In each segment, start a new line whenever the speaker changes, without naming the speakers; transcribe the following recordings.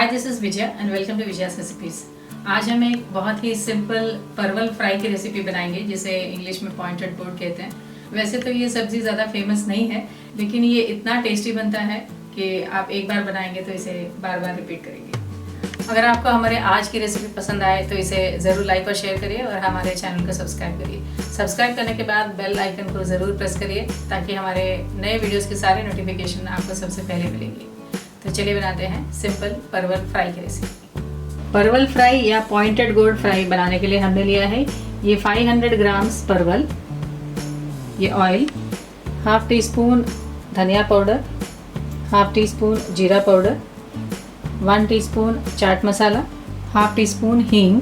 Hi, this is Vijaya and welcome to Vijaya's recipes. आज हम एक बहुत ही सिंपल परवल फ्राई की रेसिपी बनाएंगे जिसे इंग्लिश में पॉइंटेड गोर्ड कहते हैं। वैसे तो ये सब्ज़ी ज़्यादा फेमस नहीं है, लेकिन ये इतना टेस्टी बनता है कि आप एक बार बनाएंगे तो इसे बार बार रिपीट करेंगे। अगर आपको हमारे आज की रेसिपी पसंद आए तो इसे ज़रूर लाइक और शेयर करिए और हमारे चैनल को सब्सक्राइब करिए। सब्सक्राइब करने के बाद बेल आइकन को ज़रूर प्रेस करिए ताकि हमारे नए वीडियोज़ के सारे नोटिफिकेशन आपको सबसे पहले मिलेंगे। तो चलिए बनाते हैं सिंपल परवल फ्राई की रेसिपी। परवल फ्राई या पॉइंटेड गोर्ड फ्राई बनाने के लिए हमने लिया है ये 500 ग्राम्स परवल, ये ऑयल, हाफ टी स्पून धनिया पाउडर, हाफ टी स्पून जीरा powder, 1 teaspoon chaat masala, half teaspoon हींग,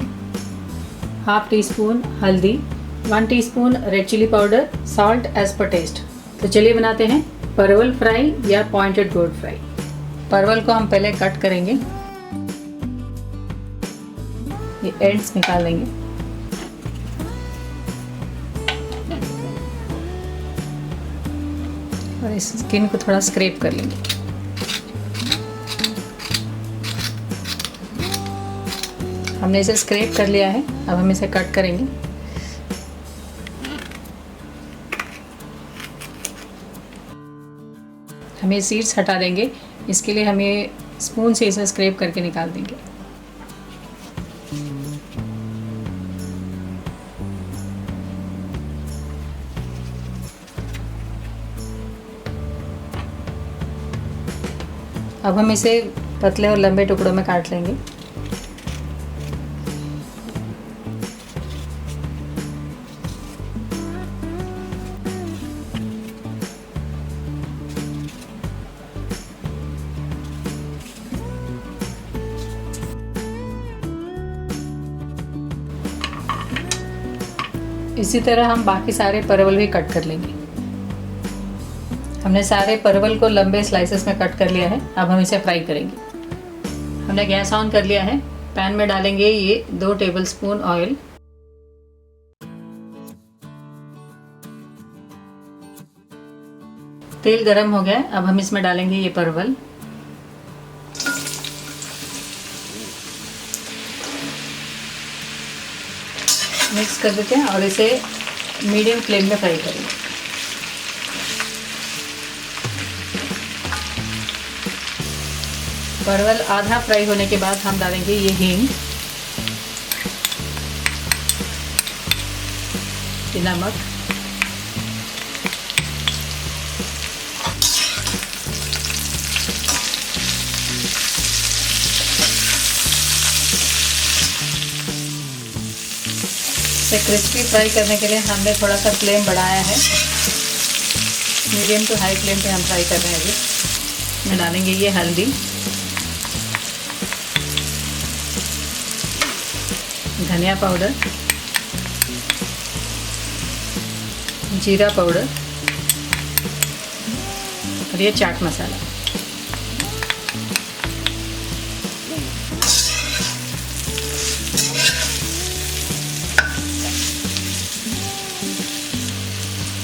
हाफ टी स्पून हल्दी, 1 teaspoon red chili powder, salt as per taste. तो चलिए बनाते हैं परवल फ्राई या पॉइंटेड गोर्ड फ्राई। परवल को हम पहले कट करेंगे, ये एंड्स निकाल लेंगे। और इस स्किन को थोड़ा स्क्रैप कर लेंगे। हमने इसे स्क्रैप कर लिया है, अब हम इसे कट करेंगे। हम ये सीड्स हटा देंगे, इसके लिए हम ये स्पून से इसे स्क्रैप करके निकाल देंगे। अब हम इसे पतले और लंबे टुकड़ों में काट लेंगे। इसी तरह हम बाकी सारे परवल भी कट कर लेंगे। हमने सारे परवल को लंबे स्लाइसेस में कट कर लिया है, अब हम इसे फ्राई करेंगे। हमने गैस ऑन कर लिया है, पैन में डालेंगे ये 2 टेबलस्पून ऑयल। तेल गरम हो गया, अब हम इसमें डालेंगे ये परवल। मिक्स कर देते हैं और इसे मीडियम फ्लेम में फ्राई करेंगे। परवल आधा फ्राई होने के बाद हम डालेंगे ये हींग, नमक, इसे क्रिस्पी फ्राई करने के लिए हमने थोड़ा सा फ्लेम बढ़ाया है। मीडियम टू हाई फ्लेम पे हम फ्राई कर रहे हैं अभी। इसमें डालेंगे ये हल्दी, धनिया पाउडर, जीरा पाउडर और ये चाट मसाला।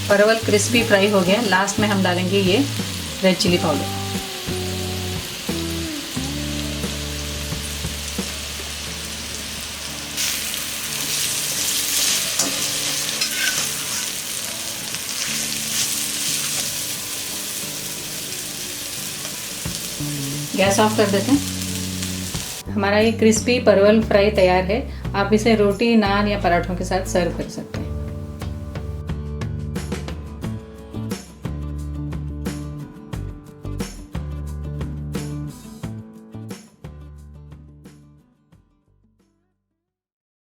परवल क्रिस्पी फ्राई हो गया, लास्ट में हम डालेंगे ये red chili powder. Gas off कर देते हैं। हमारा ये क्रिस्पी परवल फ्राई तैयार है। आप इसे रोटी, नान या पराठों के साथ सर्व कर सकते हैं।